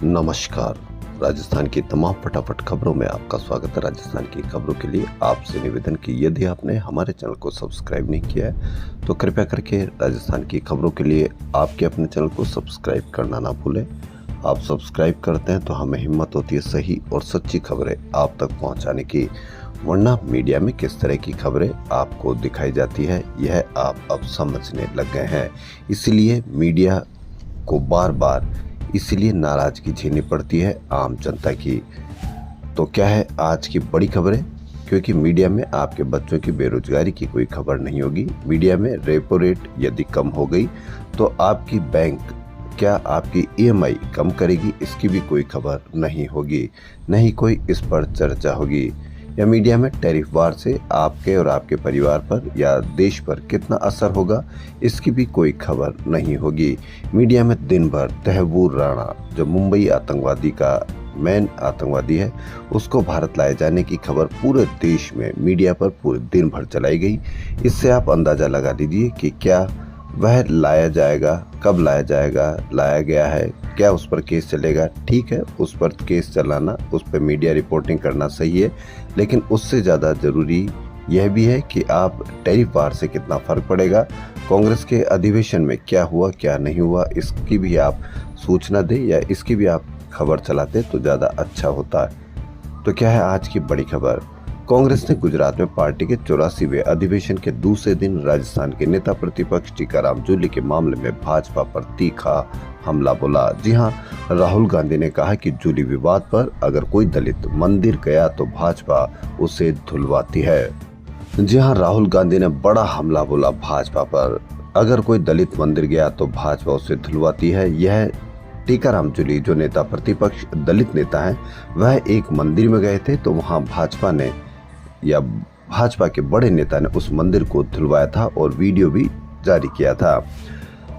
नमस्कार। राजस्थान की तमाम फटाफट खबरों में आपका स्वागत है। राजस्थान की खबरों के लिए आपसे निवेदन कि यदि आपने हमारे चैनल को सब्सक्राइब नहीं किया है तो कृपया करके राजस्थान की खबरों के लिए आपके अपने चैनल को सब्सक्राइब करना ना भूलें। आप सब्सक्राइब करते हैं तो हमें हिम्मत होती है सही और सच्ची खबरें आप तक पहुंचाने की, वरना मीडिया में किस तरह की खबरें आपको दिखाई जाती है यह आप अब समझने लग गए हैं। इसलिए मीडिया को बार बार इसीलिए नाराजगी झेलनी पड़ती है आम जनता की। तो क्या है आज की बड़ी खबरें? क्योंकि मीडिया में आपके बच्चों की बेरोजगारी की कोई खबर नहीं होगी। मीडिया में रेपो रेट यदि कम हो गई तो आपकी बैंक क्या आपकी ईएमआई कम करेगी, इसकी भी कोई खबर नहीं होगी, नहीं कोई इस पर चर्चा होगी। या मीडिया में टैरिफ वार से आपके और आपके परिवार पर या देश पर कितना असर होगा, इसकी भी कोई खबर नहीं होगी। मीडिया में दिन भर तहव्वूर राणा, जो मुंबई आतंकवादी का मेन आतंकवादी है, उसको भारत लाए जाने की खबर पूरे देश में मीडिया पर पूरे दिन भर चलाई गई। इससे आप अंदाजा लगा लीजिए कि क्या वह लाया जाएगा, कब लाया जाएगा, लाया गया है, क्या उस पर केस चलेगा। ठीक है, उस पर केस चलाना, उस पर मीडिया रिपोर्टिंग करना सही है, लेकिन उससे ज़्यादा ज़रूरी यह भी है कि आप टैरिफ वार से कितना फ़र्क पड़ेगा, कांग्रेस के अधिवेशन में क्या हुआ क्या नहीं हुआ, इसकी भी आप सूचना दें या इसकी भी आप खबर चलाते तो ज़्यादा अच्छा होता है। तो क्या है आज की बड़ी खबर? कांग्रेस ने गुजरात में पार्टी के 84वें अधिवेशन के दूसरे दिन राजस्थान के नेता प्रतिपक्ष टीकाराम जूली के मामले में भाजपा पर तीखा हमला बोला। जी हां, राहुल गांधी ने कहा कि जूली विवाद पर अगर कोई दलित मंदिर गया तो भाजपा उसे धुलवाती है। जी हां, राहुल गांधी ने बड़ा हमला बोला भाजपा पर। अगर कोई दलित मंदिर गया तो भाजपा उसे धुलवाती है। यह टीकाराम जूली, जो नेता प्रतिपक्ष दलित नेता हैं, वह एक मंदिर में गए थे तो वहां भाजपा ने या भाजपा के बड़े नेता ने उस मंदिर को धुलवाया था और वीडियो भी जारी किया था।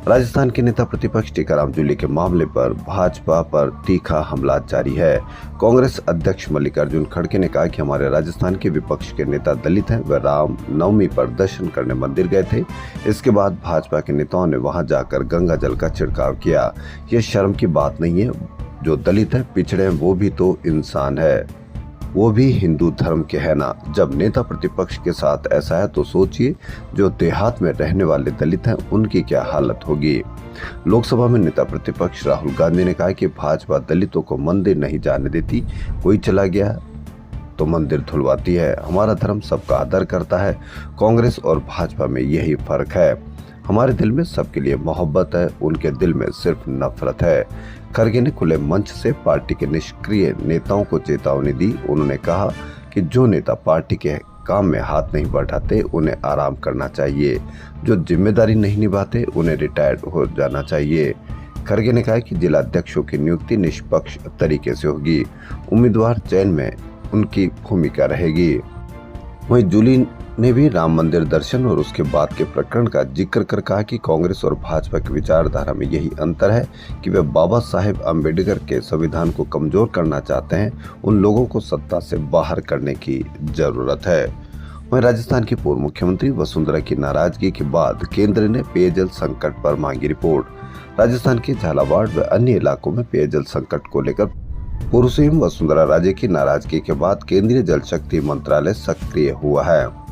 राजस्थान के नेता प्रतिपक्ष टीकाराम जूली के मामले पर भाजपा पर तीखा हमला जारी है। कांग्रेस अध्यक्ष मल्लिकार्जुन खड़गे ने कहा कि हमारे राजस्थान के विपक्ष के नेता दलित हैं, वे राम नवमी पर दर्शन करने मंदिर गए थे। इसके बाद भाजपा के नेताओं ने वहां जाकर गंगा जल का छिड़काव किया। यह शर्म की बात नहीं है। जो दलित है, पिछड़े हैं, वो भी तो इंसान है, वो भी हिंदू धर्म के है ना। जब नेता प्रतिपक्ष के साथ ऐसा है तो सोचिए जो देहात में रहने वाले दलित हैं उनकी क्या हालत होगी। लोकसभा में नेता प्रतिपक्ष राहुल गांधी ने कहा कि भाजपा दलितों को मंदिर नहीं जाने देती, कोई चला गया तो मंदिर धुलवाती है। हमारा धर्म सबका आदर करता है। कांग्रेस और भाजपा में यही फर्क है। हमारे दिल में सबके लिए मोहब्बत है, उनके दिल में सिर्फ नफरत है। खड़गे ने खुले मंच से पार्टी के निष्क्रिय नेताओं को चेतावनी दी। उन्होंने कहा कि जो नेता पार्टी के काम में हाथ नहीं बढ़ाते उन्हें आराम करना चाहिए, जो जिम्मेदारी नहीं निभाते उन्हें रिटायर्ड हो जाना चाहिए। खड़गे ने कहा कि जिला अध्यक्षों की नियुक्ति निष्पक्ष तरीके से होगी, उम्मीदवार चयन में उनकी भूमिका रहेगी। वहीं जूली ने भी राम मंदिर दर्शन और उसके बाद के प्रकरण का जिक्र कर कहा कि कांग्रेस और भाजपा की विचारधारा में यही अंतर है कि वे बाबा साहेब अम्बेडकर के संविधान को कमजोर करना चाहते हैं। उन लोगों को सत्ता से बाहर करने की जरूरत है। वहीं राजस्थान की पूर्व मुख्यमंत्री वसुंधरा की नाराजगी के बाद केंद्र ने पेयजल संकट पर मांगी रिपोर्ट। राजस्थान के झालावाड़ व अन्य इलाकों में पेयजल संकट को लेकर पूर्व सीएम वसुंधरा राजे की नाराजगी के बाद केंद्रीय जल शक्ति मंत्रालय सक्रिय हुआ है।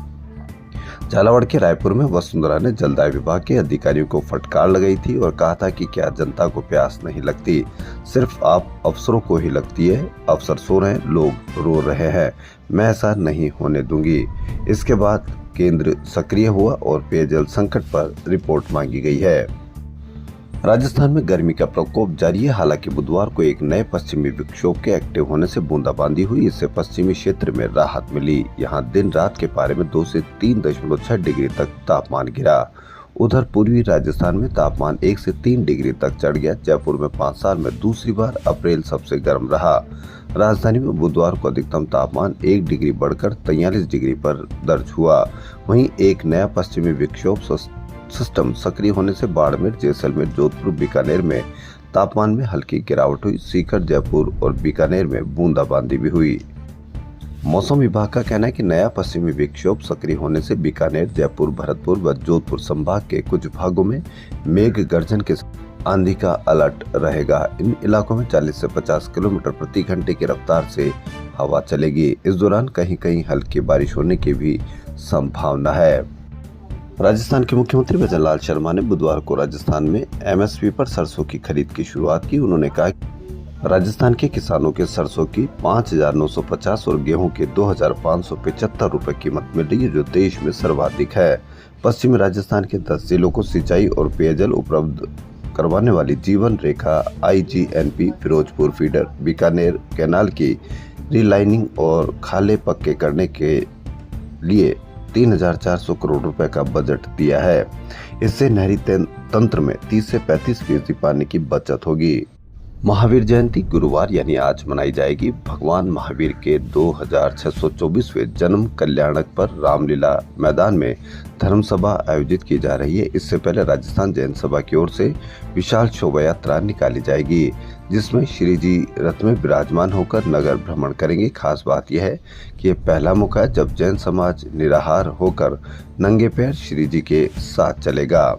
झालावाड़ के रायपुर में वसुंधरा ने जलदाय विभाग के अधिकारियों को फटकार लगाई थी और कहा था कि क्या जनता को प्यास नहीं लगती, सिर्फ आप अफसरों को ही लगती है। अफसर सो रहे हैं, लोग रो रहे हैं, मैं ऐसा नहीं होने दूंगी। इसके बाद केंद्र सक्रिय हुआ और पेयजल संकट पर रिपोर्ट मांगी गई है। राजस्थान में गर्मी का प्रकोप जारी है। हालांकि बुधवार को एक नए पश्चिमी विक्षोभ के एक्टिव होने से बूंदाबांदी हुई। इससे पश्चिमी क्षेत्र में राहत मिली। यहां दिन रात के पारे में 2 से 3.6 डिग्री तक तापमान गिरा। उधर पूर्वी राजस्थान में तापमान 1 से 3 डिग्री तक चढ़ गया। जयपुर में 5 साल में दूसरी बार अप्रैल सबसे गर्म रहा। राजधानी में बुधवार को अधिकतम तापमान 1 डिग्री बढ़कर 43 डिग्री पर दर्ज हुआ। वहीं एक नया पश्चिमी विक्षोभ सिस्टम सक्रिय होने से बाड़मेर, जैसलमेर, जोधपुर, बीकानेर में तापमान में हल्की गिरावट हुई। सीकर, जयपुर और बीकानेर में बूंदाबांदी भी हुई। मौसम विभाग का कहना है कि नया पश्चिमी विक्षोभ सक्रिय होने से बीकानेर, जयपुर, भरतपुर व जोधपुर संभाग के कुछ भागों में मेघ गर्जन के आंधी का अलर्ट रहेगा। इन इलाकों में 40 से 50 किलोमीटर प्रति घंटे की रफ्तार से हवा चलेगी। इस दौरान कहीं कहीं हल्की बारिश होने की भी संभावना है। राजस्थान के मुख्यमंत्री भजनलाल शर्मा ने बुधवार को राजस्थान में एमएसपी पर सरसों की खरीद की शुरुआत की। उन्होंने कहा राजस्थान के किसानों के सरसों की 5,950 और गेहूं के 2,575 रुपए कीमत मिल रही है, जो देश में सर्वाधिक है। पश्चिमी राजस्थान के 10 जिलों को सिंचाई और पेयजल उपलब्ध करवाने वाली जीवन रेखा IGNP Firozpur feeder, Bikaner canal की रीलाइनिंग और खाले पक्के करने के लिए 3,400 करोड़ रुपए का बजट दिया है। इससे नहरी तंत्र में 30 से 35% पानी की बचत होगी। महावीर जयंती गुरुवार यानी आज मनाई जाएगी। भगवान महावीर के 2624वें जन्म कल्याणक पर रामलीला मैदान में धर्म सभा आयोजित की जा रही है। इससे पहले राजस्थान जैन सभा की ओर से विशाल शोभा यात्रा निकाली जाएगी, जिसमें श्री जी रथ में विराजमान होकर नगर भ्रमण करेंगे। खास बात यह है कि यह पहला मौका है जब जैन समाज निराहार होकर नंगे पैर श्री जी के साथ चलेगा।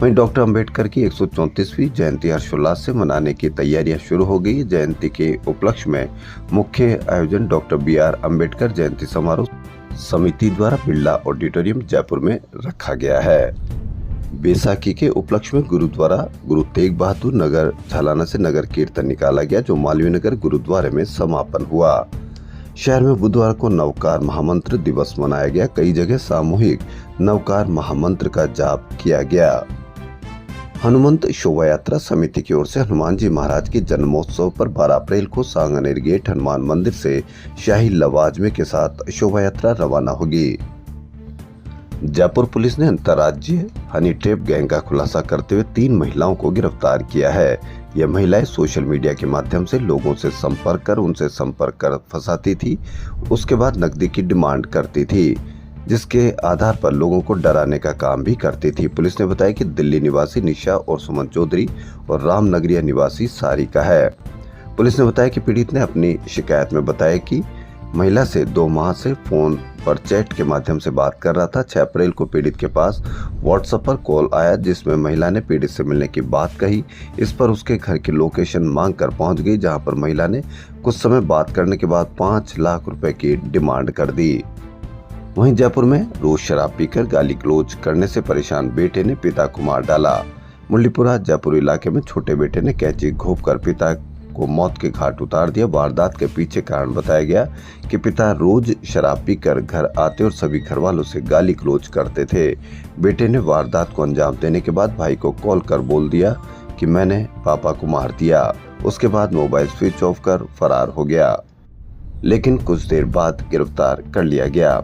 वहीं डॉक्टर अंबेडकर की 134वीं जयंती हर्षोल्लास से मनाने की तैयारियां शुरू हो गई। जयंती के उपलक्ष्य में मुख्य आयोजन डॉक्टर BR अम्बेडकर जयंती समारोह समिति द्वारा बिरला ऑडिटोरियम जयपुर में रखा गया है। बैसाखी के उपलक्ष्य में गुरुद्वारा गुरु तेग बहादुर नगर झालाना से नगर कीर्तन निकाला गया, जो मालवीय नगर गुरुद्वारे में समापन हुआ। शहर में बुधवार को नवकार महामंत्र दिवस मनाया गया। कई जगह सामूहिक नवकार महामंत्र का जाप किया गया। हनुमंत शोभा यात्रा समिति की ओर से हनुमान जी महाराज के जन्मोत्सव पर 12 अप्रैल को सांगनेर गेट हनुमान मंदिर से शाही लवाजमे के साथ शोभा यात्रा रवाना होगी। जयपुर पुलिस ने अंतर्राज्यीय हनी ट्रैप गैंग का खुलासा करते हुए 3 महिलाओं को गिरफ्तार किया है। यह महिलाएं सोशल मीडिया के माध्यम से लोगों से संपर्क कर उनसे संपर्क कर फंसाती थी। उसके बाद नकदी की डिमांड करती थी, जिसके आधार पर लोगों को डराने का काम भी करती थी। पुलिस ने बताया कि दिल्ली निवासी निशा और सुमन चौधरी और रामनगरिया निवासी सारिका है। पुलिस ने बताया कि पीड़ित ने अपनी शिकायत में बताया कि महिला से 2 माह से फोन पर चैट के माध्यम से बात कर रहा था। 6 अप्रैल को पीड़ित के पास व्हाट्सएप पर कॉल आया, जिसमें महिला ने पीड़ित से मिलने की बात कही। इस पर उसके घर की लोकेशन मांग कर पहुंच गई, जहां पर महिला ने कुछ समय बात करने के बाद 5 लाख रुपए की डिमांड कर दी। वहीं जयपुर में रोज शराब पीकर गाली गलौज करने से परेशान बेटे ने पिता को मार डाला। मुल्लीपुरा जयपुर इलाके में छोटे बेटे ने कैंची घोंपकर पिता को मौत के घाट उतार दिया। वारदात के पीछे कारण बताया गया कि पिता रोज शराब पीकर घर आते और सभी घर वालों से गाली गलौज करते थे। बेटे ने वारदात को अंजाम देने के बाद भाई को कॉल कर बोल दिया कि मैंने पापा को मार दिया। उसके बाद मोबाइल स्विच ऑफ कर फरार हो गया, लेकिन कुछ देर बाद गिरफ्तार कर लिया गया।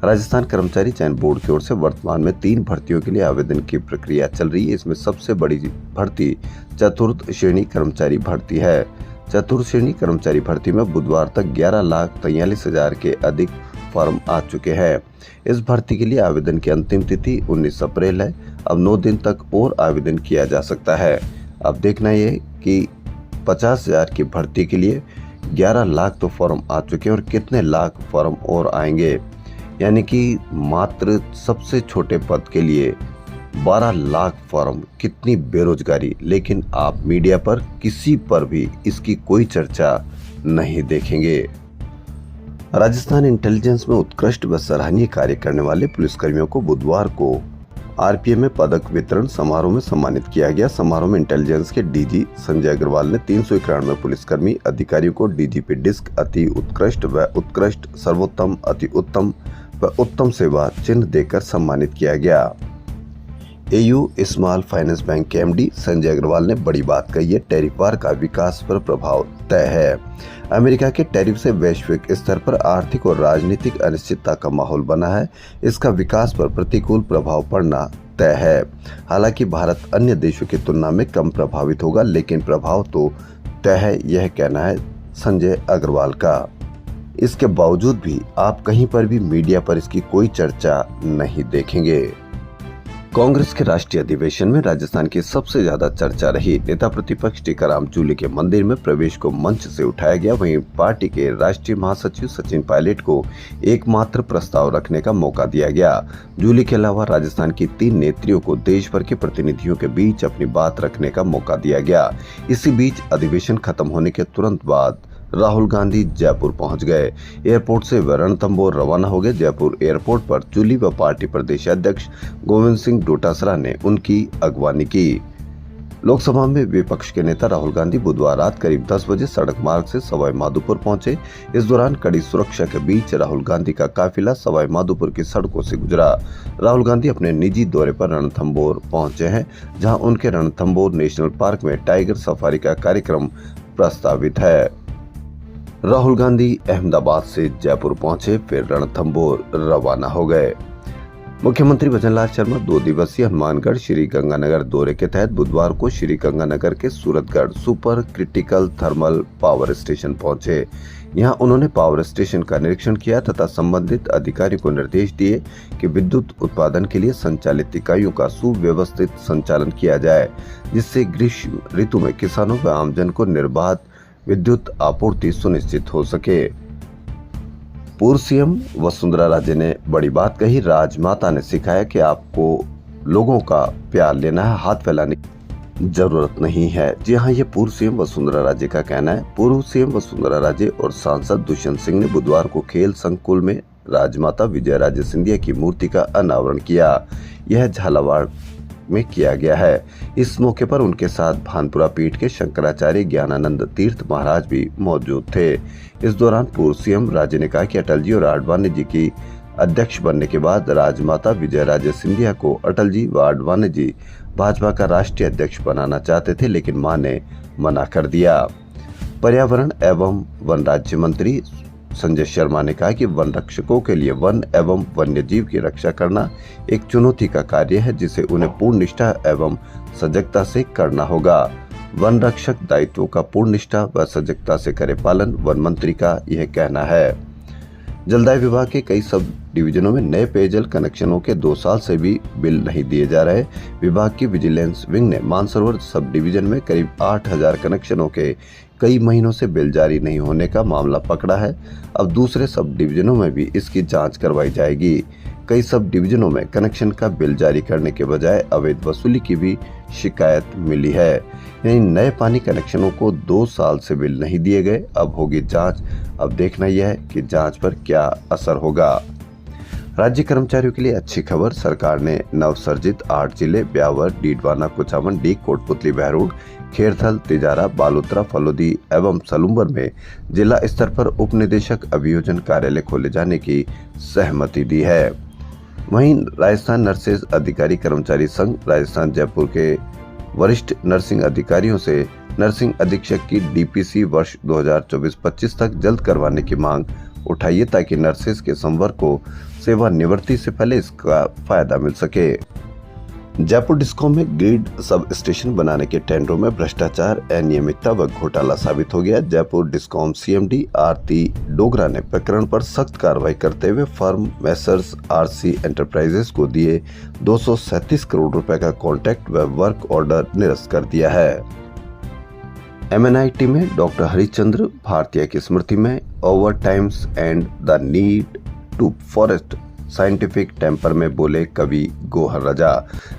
राजस्थान कर्मचारी चयन बोर्ड की ओर से वर्तमान में 3 भर्तियों के लिए आवेदन की प्रक्रिया चल रही है। इसमें सबसे बड़ी भर्ती चतुर्थ श्रेणी कर्मचारी भर्ती है। चतुर्थ श्रेणी कर्मचारी भर्ती में बुधवार तक 11,43,000 के अधिक फॉर्म आ चुके हैं। इस भर्ती के लिए आवेदन की अंतिम तिथि 19 अप्रैल है। अब 9 दिन तक और आवेदन किया जा सकता है। अब देखना ये कि 50,000 की भर्ती के लिए 11 लाख तो फॉर्म आ चुके हैं और कितने लाख फॉर्म और आएंगे, यानी कि मात्र सबसे छोटे पद के लिए 12 लाख फॉर्म। कितनी बेरोजगारी, लेकिन आप मीडिया पर किसी पर भी इसकी कोई चर्चा नहीं देखेंगे। राजस्थान इंटेलिजेंस में उत्कृष्ट व सराहनीय कार्य करने वाले पुलिसकर्मियों को बुधवार को RPF में पदक वितरण समारोह में सम्मानित किया गया। समारोह में इंटेलिजेंस के DG संजय अग्रवाल ने 391 पुलिसकर्मी अधिकारियों को DGP डिस्क अति उत्कृष्ट व उत्कृष्ट, सर्वोत्तम, अति उत्तम व उत्तम सेवा चिन्ह देकर सम्मानित किया गया। AU स्मॉल फाइनेंस बैंक के MD संजय अग्रवाल ने बड़ी बात कही है। टैरिफ वार का विकास पर प्रभाव तय है। अमेरिका के टैरिफ से वैश्विक स्तर पर आर्थिक और राजनीतिक अनिश्चितता का माहौल बना है। इसका विकास पर प्रतिकूल प्रभाव पड़ना तय है। हालांकि भारत अन्य देशों की तुलना में कम प्रभावित होगा, लेकिन प्रभाव तो तय है, यह कहना है संजय अग्रवाल का। इसके बावजूद भी आप कहीं पर भी मीडिया पर इसकी कोई चर्चा नहीं देखेंगे। कांग्रेस के राष्ट्रीय अधिवेशन में राजस्थान की सबसे ज्यादा चर्चा रही नेता प्रतिपक्ष टीकाराम जूली के मंदिर में प्रवेश को मंच से उठाया गया। वहीं पार्टी के राष्ट्रीय महासचिव सचिन पायलट को एकमात्र प्रस्ताव रखने का मौका दिया गया। जूली के अलावा राजस्थान की 3 नेत्रियों को देश भर के प्रतिनिधियों के बीच अपनी बात रखने का मौका दिया गया। इसी बीच अधिवेशन खत्म होने के तुरंत बाद राहुल गांधी जयपुर पहुंच गए। एयरपोर्ट से वे रणथंभौर रवाना हो गए। जयपुर एयरपोर्ट पर जूली व पार्टी प्रदेश अध्यक्ष गोविंद सिंह डोटासरा ने उनकी अगवानी की। लोकसभा में विपक्ष के नेता राहुल गांधी बुधवार रात करीब 10 बजे सड़क मार्ग से सवाई माधोपुर पहुंचे। इस दौरान कड़ी सुरक्षा के बीच राहुल गांधी का काफिला सवाई माधोपुर की सड़कों से गुजरा। राहुल गांधी अपने निजी दौरे पर रणथंभौर पहुंचे हैं, जहां उनके रणथंभौर नेशनल पार्क में टाइगर सफारी का कार्यक्रम प्रस्तावित है। राहुल गांधी अहमदाबाद से जयपुर पहुंचे, फिर रणथंभौर रवाना हो गए। मुख्यमंत्री भजनलाल शर्मा 2 दिवसीय हनुमानगढ़ श्री गंगानगर दौरे के तहत बुधवार को श्री गंगानगर के Suratgarh super critical thermal power station पहुंचे। यहां उन्होंने पावर स्टेशन का निरीक्षण किया तथा संबंधित अधिकारियों को निर्देश दिए कि विद्युत उत्पादन के लिए संचालित इकाइयों का सुव्यवस्थित संचालन किया जाए, जिससे ग्रीष्म ऋतु में किसानों व आमजन को निर्बाध विद्युत आपूर्ति सुनिश्चित हो सके। पूर्व सीएम वसुंधरा राजे ने बड़ी बात कही। राजमाता ने सिखाया कि आपको लोगों का प्यार लेना है, हाथ फैलाने की जरूरत नहीं है। जी हाँ, ये पूर्व सीएम वसुंधरा राजे का कहना है। पूर्व सीएम वसुंधरा राजे और सांसद दुष्यंत सिंह ने बुधवार को खेल संकुल में राजमाता विजय राजे सिंधिया की मूर्ति का अनावरण किया। यह झालावाड़ में किया गया है। इस मौके पर उनके साथ भानपुरा पीठ के शंकराचार्य ज्ञानानंद तीर्थ महाराज भी मौजूद थे। इस दौरान पूर्व सीएम राजे ने कहा कि अटल जी और आडवाणी जी की अध्यक्ष बनने के बाद राजमाता विजय राजे सिंधिया को अटल जी व आडवाणी जी भाजपा का राष्ट्रीय अध्यक्ष बनाना चाहते थे, लेकिन मां ने मना कर दिया। पर्यावरण एवं वन राज्य मंत्री संजय शर्मा ने कहा कि वन रक्षकों के लिए वन एवं वन्यजीव की रक्षा करना एक चुनौती का कार्य है, जिसे उन्हें पूर्ण निष्ठा एवं सजगता से करना होगा। वन रक्षक दायित्वों का पूर्ण निष्ठा व सजगता से करे पालन वन मंत्री का यह कहना है। जलदाय विभाग के कई सब डिवीजनों में नए पेयजल कनेक्शनों के 2 साल से भी बिल नहीं दिए जा रहे। विभाग की विजिलेंस विंग ने मानसरोवर सब डिवीजन में करीब 8000 कनेक्शनों के कई महीनों से बिल जारी नहीं होने का मामला पकड़ा है। अब दूसरे सब डिवीजनों में भी इसकी जांच करवाई जाएगी। कई सब डिवीजनों में कनेक्शन का बिल जारी करने के बजाय अवैध वसूली की भी शिकायत मिली है। यानी नए पानी कनेक्शनों को 2 साल से बिल नहीं दिए गए। अब होगी जांच। अब देखना यह है कि जांच पर क्या असर होगा। राज्य कर्मचारियों के लिए अच्छी खबर। सरकार ने नवसर्जित 8 जिले ब्यावर, डीडवाना, कुचामन, डीग, कोटपुतली, बहरूड, खेरथल, तिजारा, बालोतरा, फलोदी एवं सलूम्बर में जिला स्तर पर उप निदेशक अभियोजन कार्यालय खोले जाने की सहमति दी है। वहीं राजस्थान नर्सेज अधिकारी कर्मचारी संघ राजस्थान जयपुर के वरिष्ठ नर्सिंग अधिकारियों से नर्सिंग अधीक्षक की डीपीसी वर्ष 2024-25 तक जल्द करवाने की मांग उठाई है, ताकि नर्सेज के संवर्ग को सेवानिवृत्ति से पहले इसका फायदा मिल सके। जयपुर डिस्कॉम में ग्रिड सब स्टेशन बनाने के टेंडरों में भ्रष्टाचार, अनियमितता व घोटाला साबित हो गया। जयपुर डिस्कॉम सीएमडी आरती डोगरा ने प्रकरण पर सख्त कार्रवाई करते हुए फर्म मैसर्स आरसी एंटरप्राइजेस को दिए 237 करोड़ रुपए का कॉन्ट्रैक्ट व वर्क ऑर्डर निरस्त कर दिया है। MNIT में डॉक्टर हरिश्चंद्र भारतीय की स्मृति में over times and the need to forest scientific temper में बोले कवि गोहर रजा।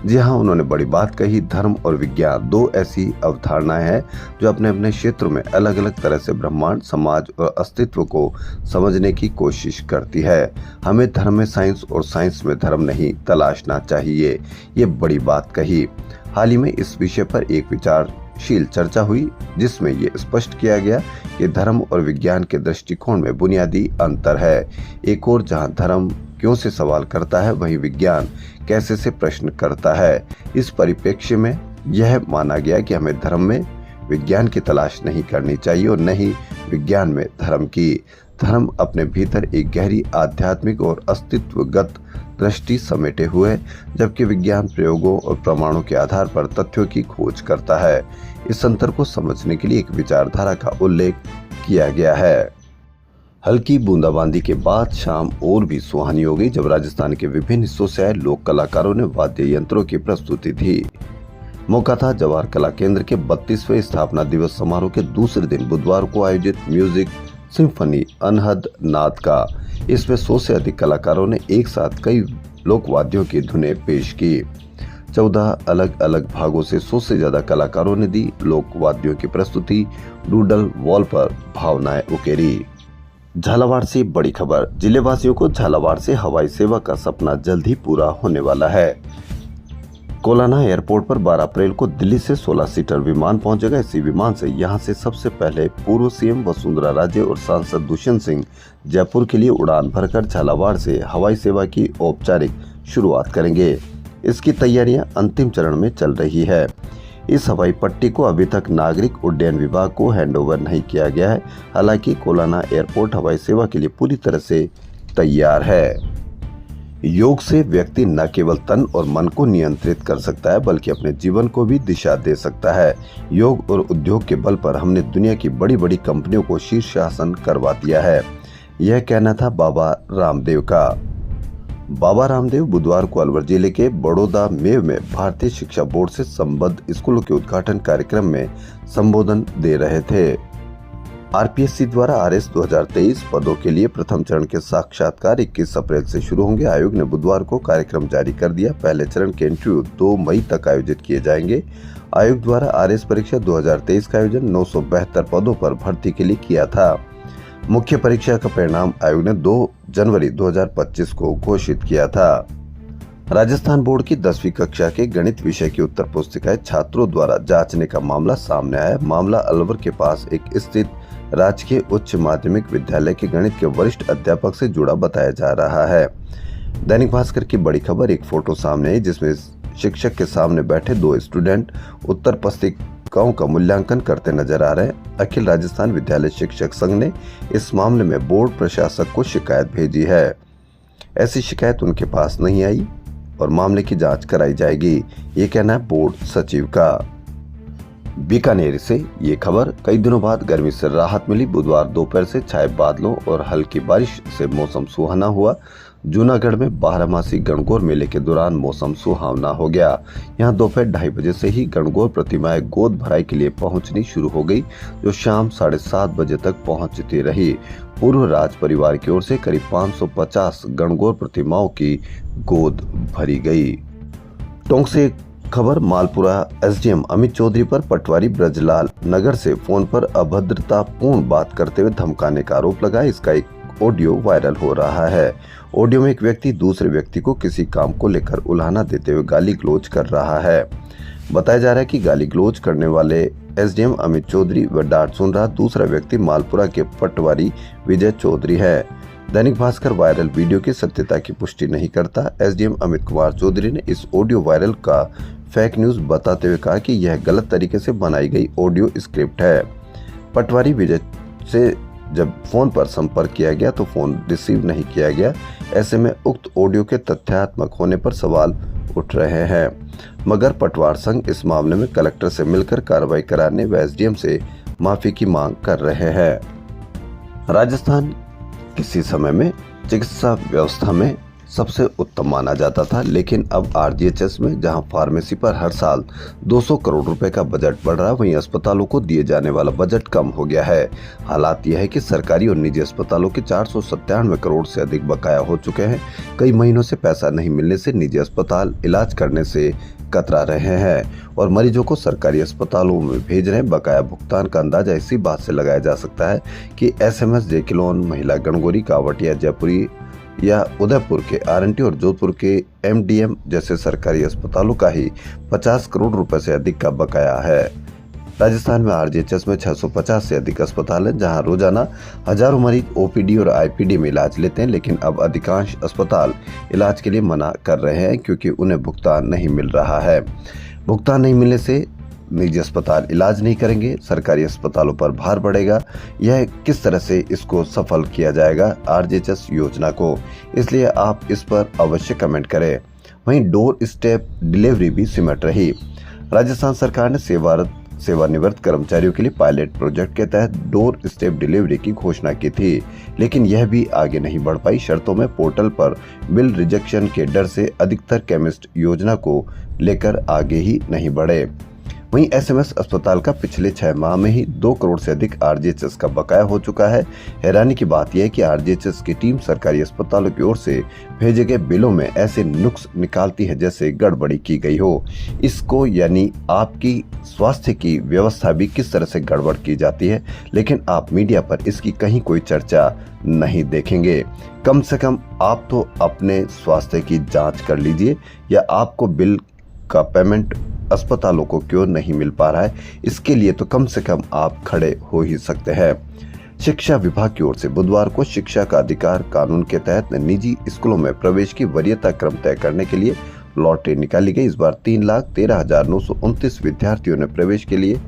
जी हाँ, उन्होंने बड़ी बात कही। धर्म और विज्ञान 2 ऐसी अवधारणाएं हैं जो अपने अपने क्षेत्रों में अलग अलग तरह से ब्रह्मांड, समाज और अस्तित्व को समझने की कोशिश करती है। हमें धर्म में साइंस और साइंस में धर्म नहीं तलाशना चाहिए, ये बड़ी बात कही। हाल ही में इस विषय पर एक विचारशील चर्चा हुई, जिसमें ये स्पष्ट किया गया कि धर्म और विज्ञान के दृष्टिकोण में बुनियादी अंतर है। एक और जहाँ धर्म क्यों से सवाल करता है, वहीं विज्ञान कैसे से प्रश्न करता है। इस परिप्रेक्ष्य में यह माना गया कि हमें धर्म में विज्ञान की तलाश नहीं करनी चाहिए और न ही विज्ञान में धर्म की। धर्म अपने भीतर एक गहरी आध्यात्मिक और अस्तित्वगत दृष्टि समेटे हुए, जबकि विज्ञान प्रयोगों और प्रमाणों के आधार पर तथ्यों की खोज करता है। इस अंतर को समझने के लिए एक विचारधारा का उल्लेख किया गया है। हल्की बूंदाबांदी के बाद शाम और भी सुहानी हो गई जब राजस्थान के विभिन्न हिस्सों से आए लोक कलाकारों ने वाद्य यंत्रों की प्रस्तुति दी। मौका था जवाहर कला केंद्र के 32वें स्थापना दिवस समारोह के दूसरे दिन बुधवार को आयोजित म्यूजिक सिम्फनी अनहद नाद का। इसमें 100 से अधिक कलाकारों ने एक साथ कई लोक वाद्यों की धुनें पेश की। 14 अलग अलग भागों से 100 से ज्यादा कलाकारों ने दी लोक वाद्यों की प्रस्तुति। डूडल वॉल पर भावनाएं उकेरी। झालावाड़ से बड़ी खबर। जिलेवासियों को झालावाड़ से हवाई सेवा का सपना जल्द ही पूरा होने वाला है। कोलाना एयरपोर्ट पर 12 अप्रैल को दिल्ली से 16 सीटर विमान पहुंचेगा। इसी विमान से यहां से सबसे पहले पूर्व सीएम वसुंधरा राजे और सांसद दुष्यंत सिंह जयपुर के लिए उड़ान भरकर झालावाड़ से हवाई सेवा की औपचारिक शुरुआत करेंगे। इसकी तैयारियां अंतिम चरण में चल रही है। इस हवाई पट्टी को अभी तक नागरिक उड्डयन विभाग को हैंडओवर नहीं किया गया है। हालांकि कोलाना एयरपोर्ट हवाई सेवा के लिए पूरी तरह से तैयार है। योग से व्यक्ति न केवल तन और मन को नियंत्रित कर सकता है बल्कि अपने जीवन को भी दिशा दे सकता है। योग और उद्योग के बल पर हमने दुनिया की बड़ी बड़ी कंपनियों को शीर्षासन करवा दिया है। यह कहना था बाबा रामदेव का। बाबा रामदेव बुधवार को अलवर जिले के बड़ौदा मेव में भारतीय शिक्षा बोर्ड से संबद्ध स्कूलों के उद्घाटन कार्यक्रम में संबोधन दे रहे थे। आरपीएससी द्वारा आरएस 2023 पदों के लिए प्रथम चरण के साक्षात्कार 21 अप्रैल से शुरू होंगे। आयोग ने बुधवार को कार्यक्रम जारी कर दिया। पहले चरण के इंटरव्यू 2 मई तक आयोजित किए जाएंगे। आयोग द्वारा आरएस परीक्षा 2023 का आयोजन 972 पदों पर भर्ती के लिए किया था। मुख्य परीक्षा का परिणाम आयोग ने 2 जनवरी 2025 को घोषित किया था। राजस्थान बोर्ड की 10वीं कक्षा के गणित विषय की उत्तर पुस्तिकाएं छात्रों द्वारा जांचने का मामला सामने आया। मामला अलवर के पास एक स्थित राजकीय उच्च माध्यमिक विद्यालय के गणित के वरिष्ठ अध्यापक से जुड़ा बताया जा रहा है। दैनिक भास्कर की बड़ी खबर एक फोटो सामने आई जिसमें शिक्षक के सामने बैठे 2 स्टूडेंट उत्तर पुस्तिकाओं का मूल्यांकन करते नजर आ रहे हैं। अखिल राजस्थान विद्यालय शिक्षक संघ ने इस मामले में बोर्ड प्रशासक को शिकायत भेजी है। ऐसी शिकायत उनके पास नहीं आई और मामले की जांच कराई जाएगी, ये कहना है बोर्ड सचिव का। बीकानेर से ये खबर। कई दिनों बाद गर्मी से राहत मिली। बुधवार दोपहर से छाए बादलों और हल्की बारिश से मौसम सुहाना हुआ। जूनागढ़ में 12मासी गणगौर मेले के दौरान मौसम सुहावना हो गया। यहां दोपहर 2:30 बजे से ही गणगौर प्रतिमाएं गोद भराई के लिए पहुंचनी शुरू हो गई, जो शाम 7:30 बजे तक पहुंचती रही। पूर्व राज परिवार की ओर से करीब 550 गणगौर प्रतिमाओं की गोद भरी गई। टोंक से खबर। मालपुरा एसडीएम अमित चौधरी पर पटवारी ब्रजलाल नगर से फोन पर अभद्रतापूर्ण बात करते हुए धमकाने का आरोप लगा। इसका एक ऑडियो वायरल हो रहा है। ऑडियो में एक व्यक्ति दूसरे व्यक्ति को किसी काम को लेकर उल्हाना देते हुए गाली गलौज कर रहा है। बताया जा रहा है कि गाली गलौज करने वाले एसडीएम अमित चौधरी व डांट सुन रहा दूसरा व्यक्ति मालपुरा के पटवारी विजय चौधरी है। दैनिक भास्कर वायरल वीडियो की सत्यता की पुष्टि नहीं करता। एसडीएम अमित कुमार चौधरी ने इस ऑडियो वायरल का फेक न्यूज बताते हुए कहा कि यह गलत तरीके से बनाई गई ऑडियो स्क्रिप्ट है। पटवारी विजय से जब फोन पर संपर्क किया गया तो फोन रिसीव नहीं किया गया। ऐसे में उक्त ऑडियो के तथ्यात्मक होने पर सवाल उठ रहे हैं, मगर पटवार संघ इस मामले में कलेक्टर से मिलकर कार्रवाई कराने व एसडीएम से माफी की मांग कर रहे हैं। राजस्थान किसी समय में चिकित्सा व्यवस्था में सबसे उत्तम माना जाता था, लेकिन अब आरजीएचएस में जहां फार्मेसी पर हर साल 200 करोड़ रुपए का बजट बढ़ रहा है, वहीं अस्पतालों को दिए जाने वाला बजट कम हो गया है। हालात यह है कि सरकारी और निजी अस्पतालों के 497 करोड़ से अधिक बकाया हो चुके हैं। कई महीनों से पैसा नहीं मिलने से निजी अस्पताल इलाज करने से कतरा रहे हैं और मरीजों को सरकारी अस्पतालों में भेज रहे हैं। बकाया भुगतान का अंदाजा इसी बात से लगाया जा सकता है कि एसएमएस, जेकिलोन, महिला गणगौरी, कावटिया, जयपुरी या उदयपुर के आरएनटी और जोधपुर के एमडीएम जैसे सरकारी अस्पतालों का ही 50 करोड़ रुपए से अधिक का बकाया है। राजस्थान में आरजीएचएस में 650 से अधिक अस्पताल हैं, जहां रोजाना हजारों मरीज ओपीडी और आईपीडी में इलाज लेते हैं, लेकिन अब अधिकांश अस्पताल इलाज के लिए मना कर रहे हैं क्योंकि उन्हें भुगतान नहीं मिल रहा है। भुगतान नहीं मिलने से निजी अस्पताल इलाज नहीं करेंगे, सरकारी अस्पतालों पर भार बढ़ेगा। यह किस तरह से इसको सफल किया जाएगा आरजीएचएस योजना को, इसलिए आप इस पर अवश्य कमेंट करें। वहीं डोर स्टेप डिलीवरी भी सिमट रही। राजस्थान सरकार ने सेवारत सेवानिवृत्त कर्मचारियों के लिए पायलट प्रोजेक्ट के तहत डोर स्टेप डिलीवरी की घोषणा की थी, लेकिन यह भी आगे नहीं बढ़ पाई। शर्तों में पोर्टल पर बिल रिजेक्शन के डर से अधिकतर केमिस्ट योजना को लेकर आगे ही नहीं बढ़े। वहीं एसएमएस अस्पताल का पिछले 6 माह में ही 2 करोड़ से अधिक आरजीएचएस का बकाया हो चुका है। हैरानी की बात यह है कि आरजीएचएस की टीम सरकारी अस्पतालों की ओर से भेजे गए बिलों में ऐसे नुक्स निकालती है जैसे गड़बड़ी की गई हो। इसको यानी आपकी स्वास्थ्य की व्यवस्था भी किस तरह से गड़बड़ की जाती है, लेकिन आप मीडिया पर इसकी कहीं कोई चर्चा नहीं देखेंगे। कम से कम आप तो अपने स्वास्थ्य की जाँच कर लीजिए, या आपको बिल का पेमेंट अस्पतालों को क्यों नहीं मिल पा रहा है, इसके लिए तो कम से कम आप खड़े हो ही सकते हैं। शिक्षा विभाग की ओर से बुधवार को शिक्षा का अधिकार कानून के तहत निजी स्कूलों में प्रवेश की वरीयता क्रम तय करने के लिए लॉटरी निकाली गई। इस बार 3,13,929 विद्यार्थियों ने प्रवेश के लिए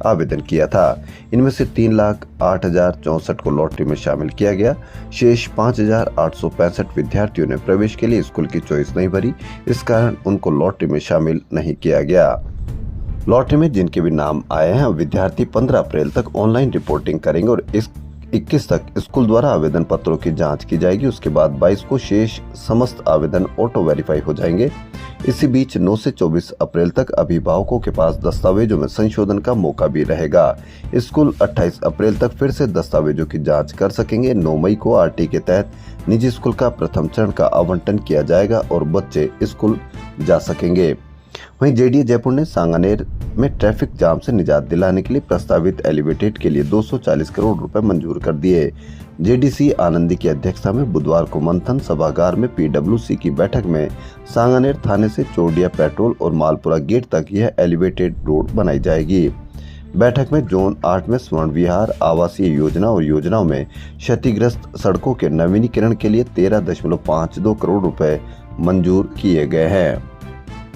आवेदन किया था। इनमें से 3,08,064 को लॉटरी में शामिल किया गया। शेष 5,865 विद्यार्थियों ने प्रवेश के लिए स्कूल की चॉइस नहीं भरी, इस कारण उनको लॉटरी में शामिल नहीं किया गया। लॉटरी में जिनके भी नाम आए हैं, विद्यार्थी 15 अप्रैल तक ऑनलाइन रिपोर्टिंग करेंगे और 21 तक स्कूल द्वारा आवेदन पत्रों की जांच की जाएगी। उसके बाद 22 को शेष समस्त आवेदन ऑटो वेरीफाई हो जाएंगे। इसी बीच 9 से 24 अप्रैल तक अभिभावकों के पास दस्तावेजों में संशोधन का मौका भी रहेगा। स्कूल 28 अप्रैल तक फिर से दस्तावेजों की जांच कर सकेंगे। 9 मई को आरटी के तहत निजी स्कूल का प्रथम चरण का आवंटन किया जाएगा और बच्चे स्कूल जा सकेंगे। वहीं जेडीए जयपुर ने सांगानेर में ट्रैफिक जाम से निजात दिलाने के लिए प्रस्तावित एलिवेटेड के लिए 240 करोड़ रुपए मंजूर कर दिए। जेडीसी आनंदी की अध्यक्षता में बुधवार को मंथन सभागार में पीडब्ल्यूसी की बैठक में सांगानेर थाने से चोडिया पेट्रोल और मालपुरा गेट तक यह एलिवेटेड रोड बनाई जाएगी। बैठक में जोन 8 में स्वर्ण विहार, आवासीय योजना और योजनाओं में क्षतिग्रस्त सड़कों के नवीनीकरण के लिए 13.52 करोड़ रुपए मंजूर किए गए हैं।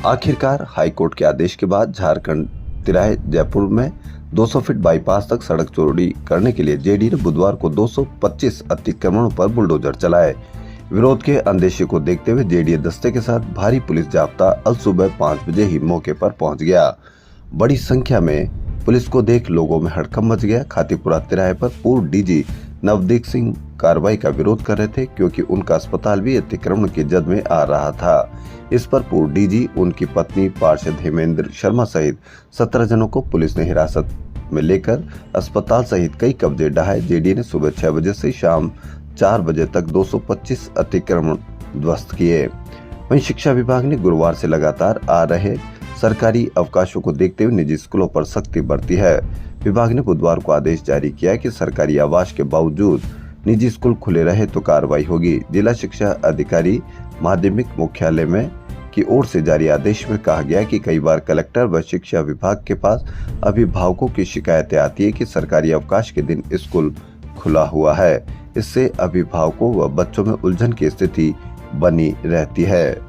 आखिरकार हाईकोर्ट के आदेश के बाद झारखंड तिराहे जयपुर में 200 फीट बाईपास तक सड़क चौड़ी करने के लिए जेडीए ने बुधवार को 225 अतिक्रमणों पर बुलडोजर चलाए। विरोध के अंदेशे को देखते हुए जेडीए दस्ते के साथ भारी पुलिस जाब्ता अल सुबह 5 बजे ही मौके पर पहुंच गया। बड़ी संख्या में पुलिस को देख लोगों में हड़कंप मच गया। खातीपुरा तिराहे पर पूर्व डीजी नवदीप सिंह कार्रवाई का विरोध कर रहे थे, क्योंकि उनका अस्पताल भी अतिक्रमण की जद में आ रहा था। इस पर पूर्व डीजी, उनकी पत्नी, पार्षद हेमेंद्र शर्मा सहित 17 जनों को पुलिस ने हिरासत में लेकर अस्पताल सहित कई कब्जे ढहाए। जेडीए ने सुबह 6 बजे से शाम 4 बजे तक 225 अतिक्रमण ध्वस्त किए। वहीं शिक्षा विभाग ने गुरुवार से लगातार आ रहे सरकारी अवकाशों को देखते हुए निजी स्कूलों पर सख्ती बरती है। विभाग ने बुधवार को आदेश जारी किया कि सरकारी आवास के बावजूद निजी स्कूल खुले रहे तो कार्रवाई होगी। जिला शिक्षा अधिकारी माध्यमिक मुख्यालय में की ओर से जारी आदेश में कहा गया कि कई बार कलेक्टर व शिक्षा विभाग के पास अभिभावकों की शिकायतें आती है कि सरकारी अवकाश के दिन स्कूल खुला हुआ है। इससे अभिभावकों व बच्चों में उलझन की स्थिति बनी रहती है।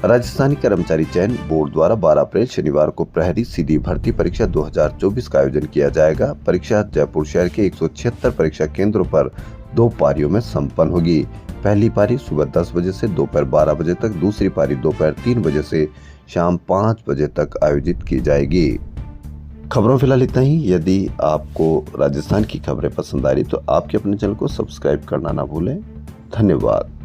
राजस्थानी कर्मचारी चयन बोर्ड द्वारा 12 अप्रैल शनिवार को प्रहरी सीधी भर्ती परीक्षा 2024 का आयोजन किया जाएगा। परीक्षा जयपुर शहर के 176 परीक्षा केंद्रों पर 2 पारियों में संपन्न होगी। पहली पारी सुबह 10 बजे से दोपहर 12 बजे तक, दूसरी पारी दोपहर 3 बजे से शाम 5 बजे तक आयोजित की जाएगी। खबरों फिलहाल इतना ही। यदि आपको राजस्थान की खबरें पसंद आ रही तो आपके अपने चैनल को सब्सक्राइब करना ना भूलें। धन्यवाद।